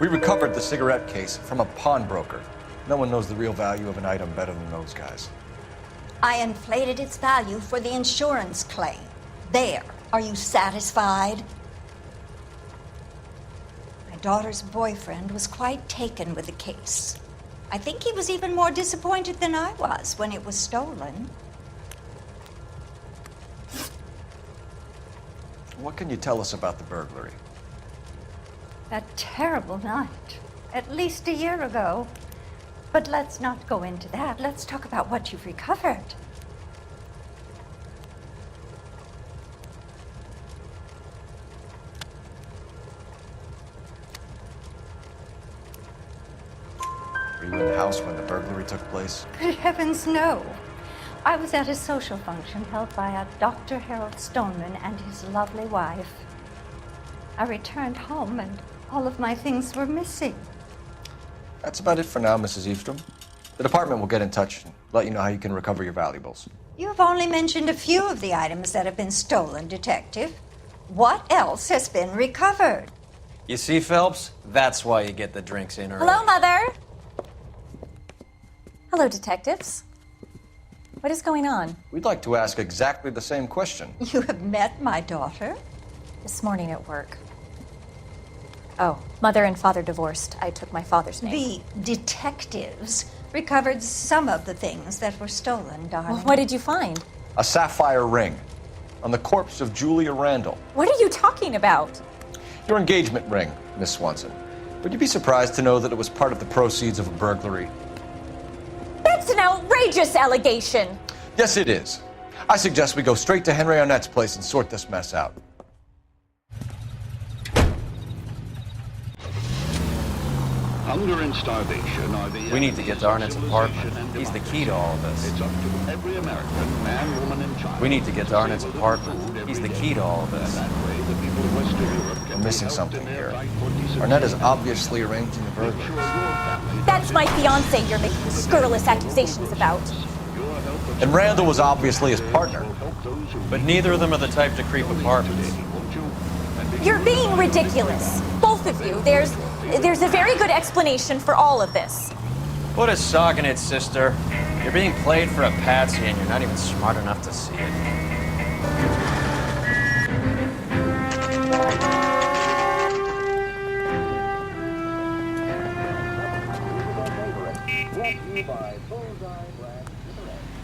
We recovered the cigarette case from a pawnbroker. No one knows the real value of an item better than those guys. I inflated its value for the insurance claim. There. Are you satisfied? My daughter's boyfriend was quite taken with the case. I think he was even more disappointed than I was when it was stolen. What can you tell us about the burglary? That terrible night, at least a year ago. But let's not go into that. Let's talk about what you've recovered. Were you in the house when the burglary took place? Good heavens, no. I was at a social function held by a Dr. Harold Stoneman and his lovely wife. I returned home and all of my things were missing. That's about it for now, Mrs. Eavestrom. The department will get in touch and let you know how you can recover your valuables. You've only mentioned a few of the items that have been stolen, Detective. What else has been recovered? You see, Phelps? That's why you get the drinks in early. Hello, Mother. Hello, detectives. What is going on? We'd like to ask exactly the same question. You have met my daughter? This morning at work. Oh, mother and father divorced. I took my father's name. The detectives recovered some of the things that were stolen, darling. Well, what did you find? A sapphire ring on the corpse of Julia Randall. What are you talking about? Your engagement ring, Miss Swanson. Would you be surprised to know that it was part of the proceeds of a burglary? That's an outrageous allegation. Yes, it is. I suggest we go straight to Henry Arnett's place and sort this mess out. Hunger and starvation are the We need to get to Arnett's apartment. He's the key to all of this. It's up to every American, man, woman, and child. We need to get to Arnett's apartment. He's the key to all of this. That way, the people of Western Europe We're missing something here. Arnett is obviously arranging the burglary. That's my fiance you're making scurrilous accusations about. And Randall was obviously his partner. But neither of them are the type to creep apartments. You're being ridiculous. Both of you. There's a very good explanation for all of this. Put a sock in it, sister. You're being played for a patsy and you're not even smart enough to see it.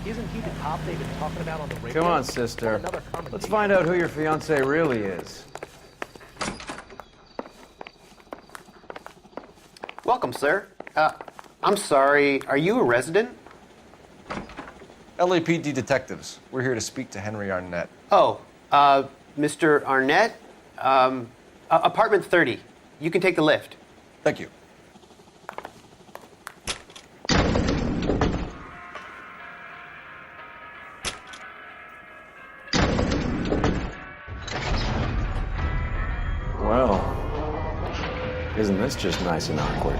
Isn't he the cop they've been talking about on the radio? Come on, sister. Let's find out who your fiance really is. Welcome, sir. I'm sorry, are you a resident? LAPD detectives. We're here to speak to Henry Arnett. Oh, Mr. Arnett? Apartment 30. You can take the lift. Thank you. Well, isn't this just nice and awkward?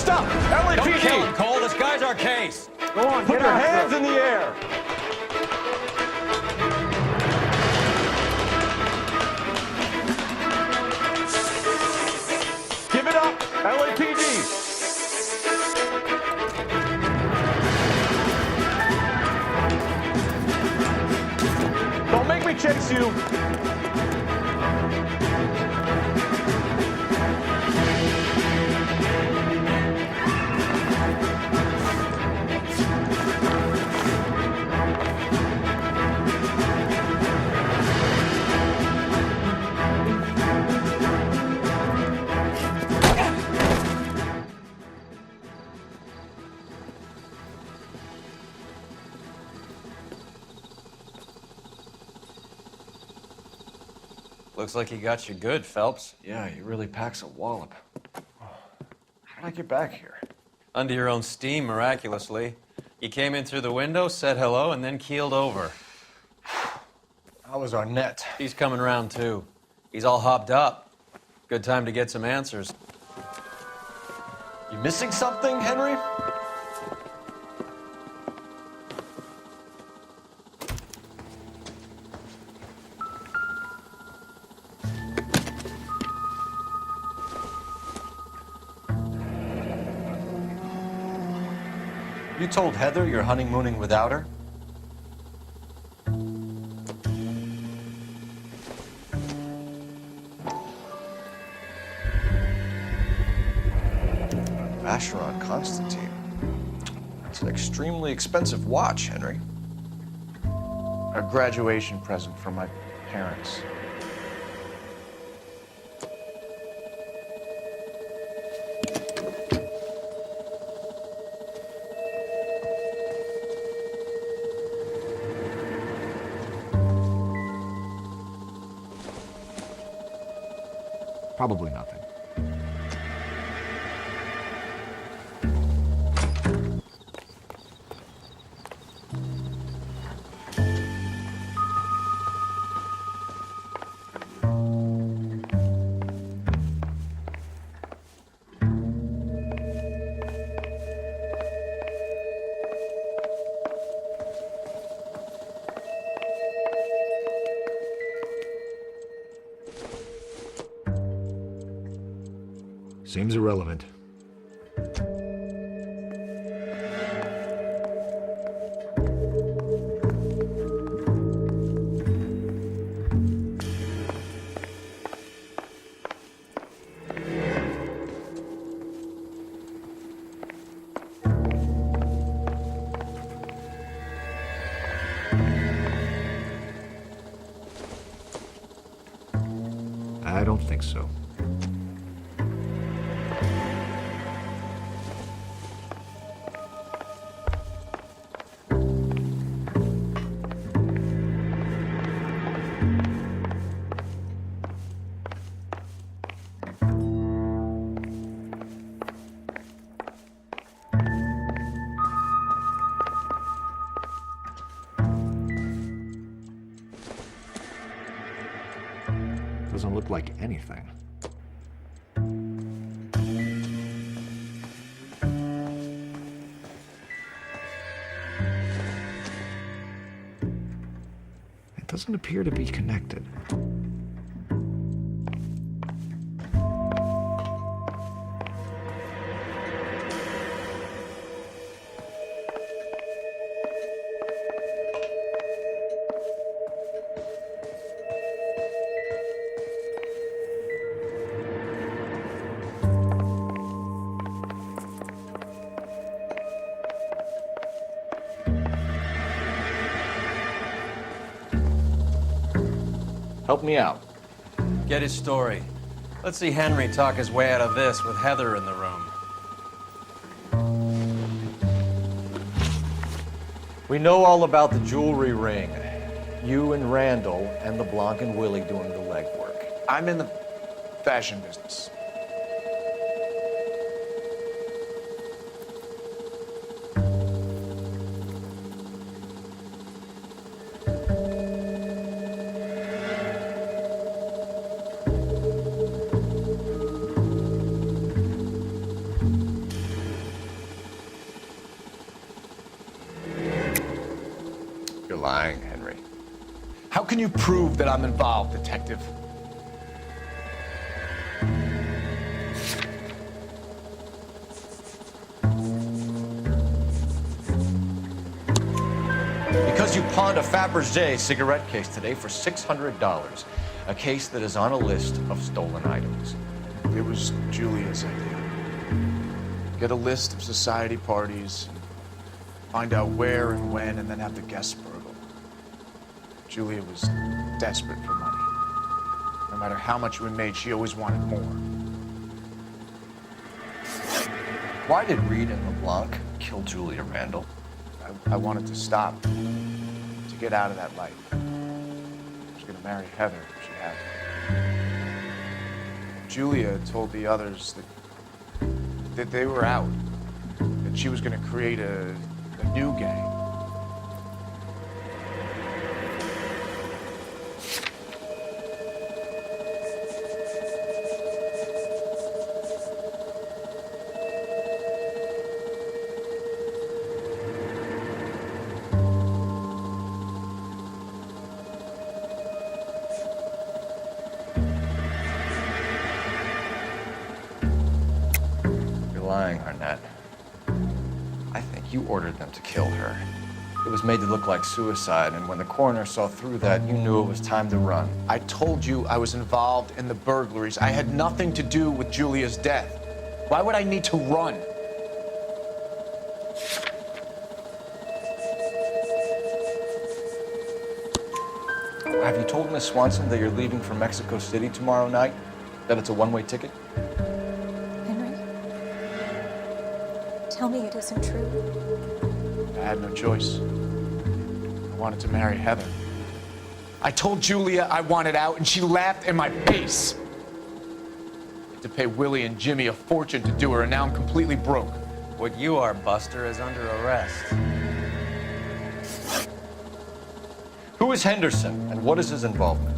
Stop! Don't LAPD! kill him, Cole. This guy's our case. Go on, put your hands in the air! Give it up, LAPD! Don't make me chase you! Looks like he got you good, Phelps. Yeah, he really packs a wallop. How did I get back here? Under your own steam, miraculously. You came in through the window, said hello, and then keeled over. How was Arnett? He's coming round, too. He's all hopped up. Good time to get some answers. You missing something, Henry? You told Heather you're honeymooning without her? Vacheron Constantine. It's an extremely expensive watch, Henry. A graduation present from my parents. Probably nothing. Seems irrelevant. I don't think so. Doesn't look like anything. It doesn't appear to be connected. Help me out. Get his story. Let's see Henry talk his way out of this with Heather in the room. We know all about the jewelry ring. You and Randall and LeBlanc and Willie doing the legwork. I'm in the fashion business. can you prove that I'm involved, Detective? Because you pawned a Fabergé cigarette case today for $600. A case that is on a list of stolen items. It was Julia's idea. Get a list of society parties, find out where and when, and then have the guests burgle. Julia was desperate for money. No matter how much we made, she always wanted more. Why did Reed and LeBlanc kill Julia Randall? I wanted to stop, to get out of that life. She was gonna marry Heather if she had to. Julia told the others that they were out, that she was gonna create a new gang. Lying, Arnett. I think you ordered them to kill her. It was made to look like suicide, and when the coroner saw through that, you knew it was time to run. I told you I was involved in the burglaries. I had nothing to do with Julia's death. Why would I need to run? Have you told Miss Swanson that you're leaving for Mexico City tomorrow night? That it's a one-way ticket? Tell me it isn't true. I had no choice. I wanted to marry Heather. I told Julia I wanted out, and she laughed in my face. I had to pay Willie and Jimmy a fortune to do her, and now I'm completely broke. What you are, Buster, is under arrest. Who is Henderson, and what is his involvement?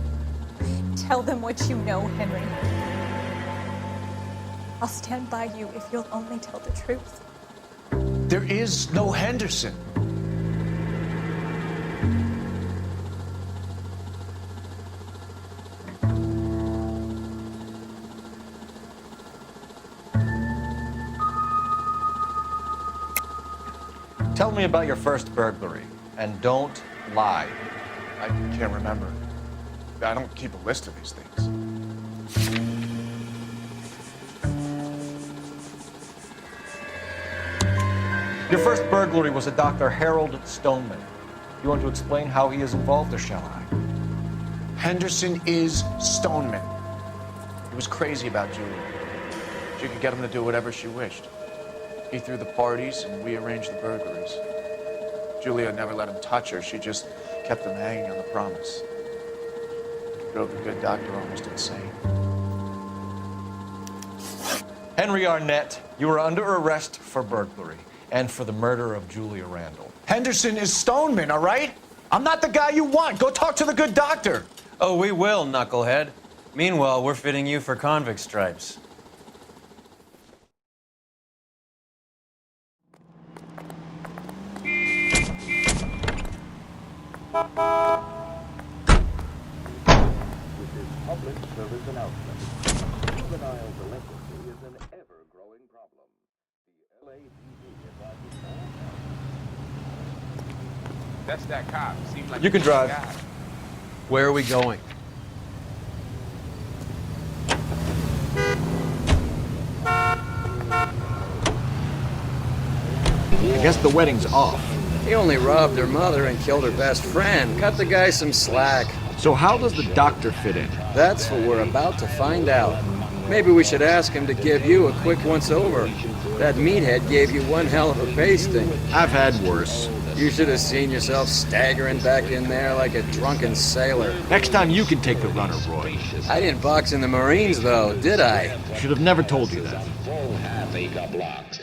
Tell them what you know, Henry. I'll stand by you if you'll only tell the truth. There is no Henderson. Tell me about your first burglary, and don't lie. I can't remember. I don't keep a list of these things. Your first burglary was a Dr. Harold Stoneman. You want to explain how he is involved, or shall I? Henderson is Stoneman. He was crazy about Julia. She could get him to do whatever she wished. He threw the parties, and we arranged the burglaries. Julia never let him touch her. She just kept him hanging on the promise. Drove the good doctor almost insane. Henry Arnett, you are under arrest for burglary and for the murder of Julia Randall. Henderson is Stoneman, all right? I'm not the guy you want. Go talk to the good doctor. Oh, we will, knucklehead. Meanwhile, we're fitting you for convict stripes. Public service announcement. Juvenile delinquency is an ever-growing problem. The LAPD advises all That's that cop. Seems like You can drive. Where are we going? I guess the wedding's off. He only robbed her mother and killed her best friend. Cut the guy some slack. So how does the doctor fit in? That's what we're about to find out. Maybe we should ask him to give you a quick once-over. That meathead gave you one hell of a pasting. I've had worse. You should have seen yourself staggering back in there like a drunken sailor. Next time you can take the runner, Roy. I didn't box in the Marines, though, did I? Should have never told you that. full half-acre blocks.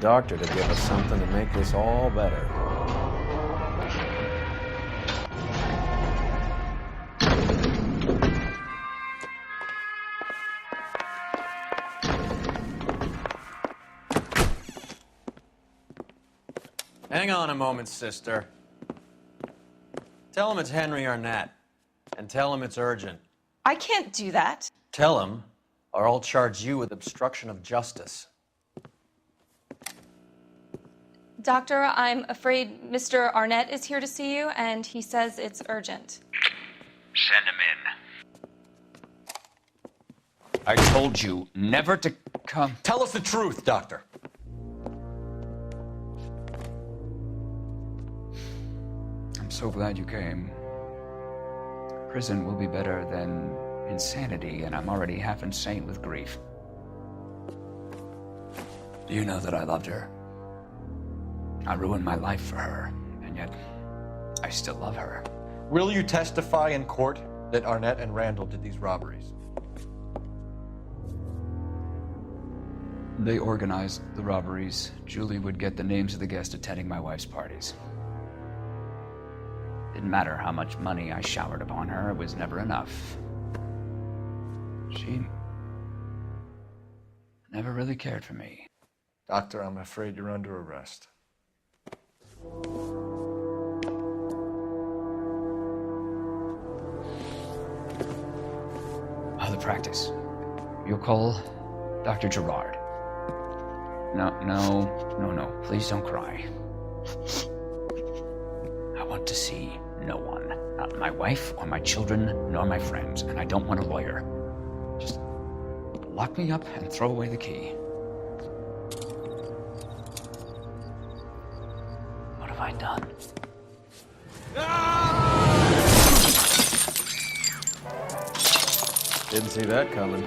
doctor to give us something to make this all better. Hang on a moment, sister. Tell him it's Henry Arnett, and tell him it's urgent. I can't do that. Tell him, or I'll charge you with obstruction of justice. Doctor, I'm afraid Mr. Arnett is here to see you, and he says it's urgent. Send him in. I told you never to come. Tell us the truth, Doctor. I'm so glad you came. Prison will be better than insanity, and I'm already half insane with grief. Do you know that I loved her? I ruined my life for her, and yet I still love her. Will you testify in court that Arnett and Randall did these robberies? They organized the robberies. Julie would get the names of the guests attending my wife's parties. Didn't matter how much money I showered upon her, it was never enough. She never really cared for me. Doctor, I'm afraid you're under arrest. Other practice. You'll call Dr. Gerard. No. Please don't cry. I want to see no one. Not my wife or my children, nor my friends. And I don't want a lawyer. Just lock me up and throw away the key. What have I done? Didn't see that coming.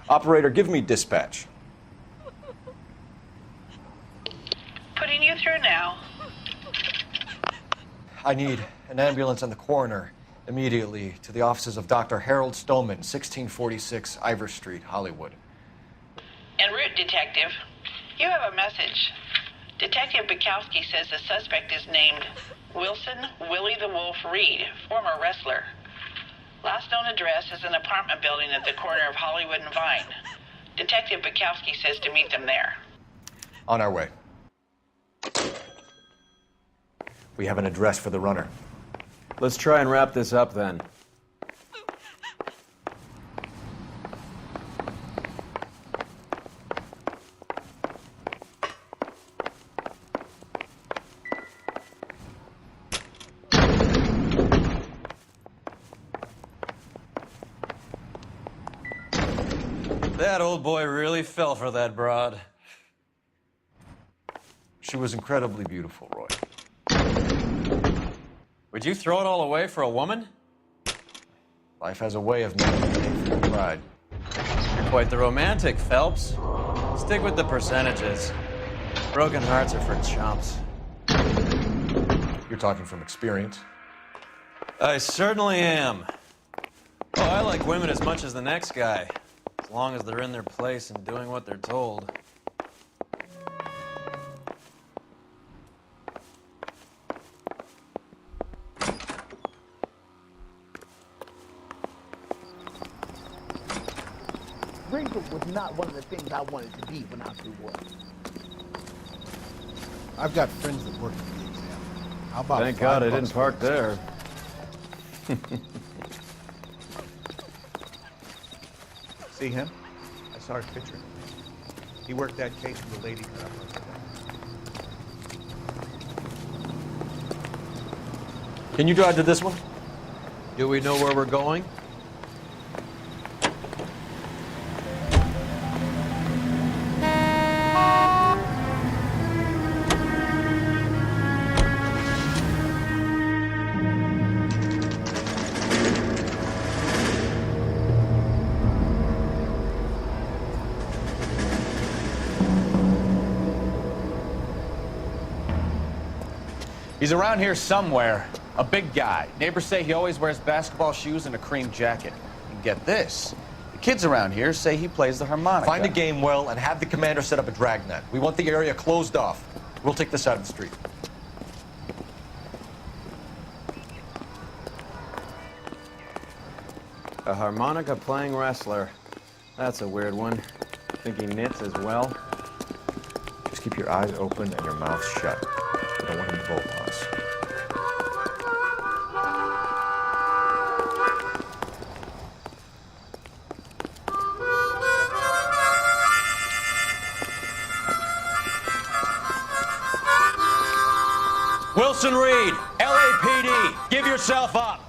Operator, give me dispatch. Putting you through now. I need an ambulance and the coroner immediately to the offices of Dr. Harold Stoneman, 1646 Ivor Street, Hollywood. En route, Detective. You have a message. Detective Bekowsky says the suspect is named Wilson Willie the Wolf Reed, former wrestler. Last known address is an apartment building at the corner of Hollywood and Vine. Detective Bekowsky says to meet them there. On our way. We have an address for the runner. Let's try and wrap this up then. That old boy really fell for that broad. She was incredibly beautiful, Roy. Would you throw it all away for a woman? Life has a way of making you pay for your pride. You're quite the romantic, Phelps. Stick with the percentages. Broken hearts are for chumps. You're talking from experience. I certainly am. Oh, I like women as much as the next guy. As long as they're in their place and doing what they're told. Ranger was not one of the things I wanted to be when I grew up. I've got friends that work at the exam. How about Thank God I $5 didn't park there. See him? I saw his picture. He worked that case with the lady cut up like that. Can you drive to this one? Do we know where we're going? He's around here somewhere. A big guy. Neighbors say he always wears basketball shoes and a cream jacket. And get this. The kids around here say he plays the harmonica. Find a game well and have the commander set up a dragnet. We want the area closed off. We'll take this side of the street. A harmonica-playing wrestler. That's a weird one. Think he knits as well? Just keep your eyes open and your mouth shut. We don't want him to bolt on us. Wilson Reed, LAPD, give yourself up.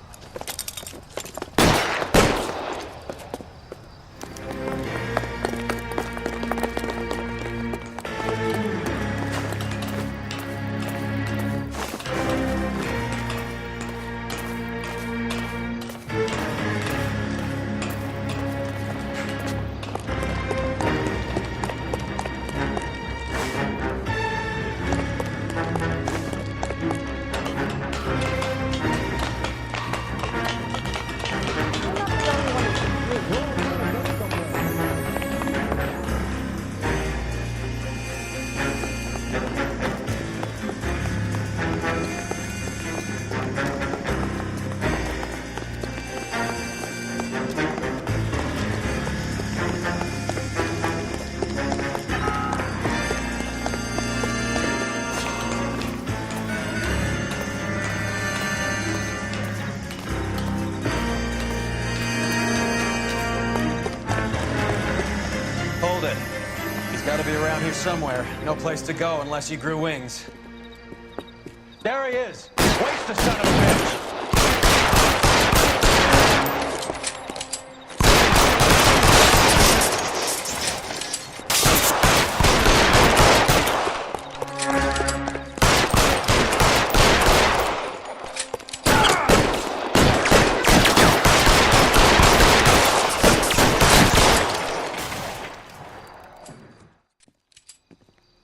Hold it. He's got to be around here somewhere. No place to go unless he grew wings. There he is! Waste the son of a bitch!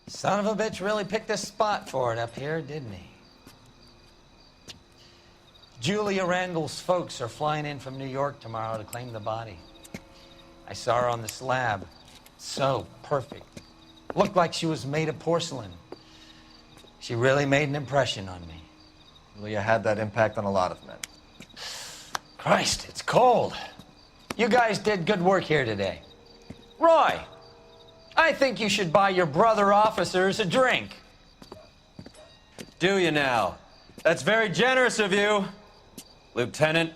Son of a bitch really picked a spot for it up here, didn't he? Julia Randall's folks are flying in from New York tomorrow to claim the body. I saw her on the slab. So perfect. Looked like she was made of porcelain. She really made an impression on me. Julia had that impact on a lot of men. Christ, it's cold. You guys did good work here today. Roy, I think you should buy your brother officers a drink. Do you now? That's very generous of you, Lieutenant.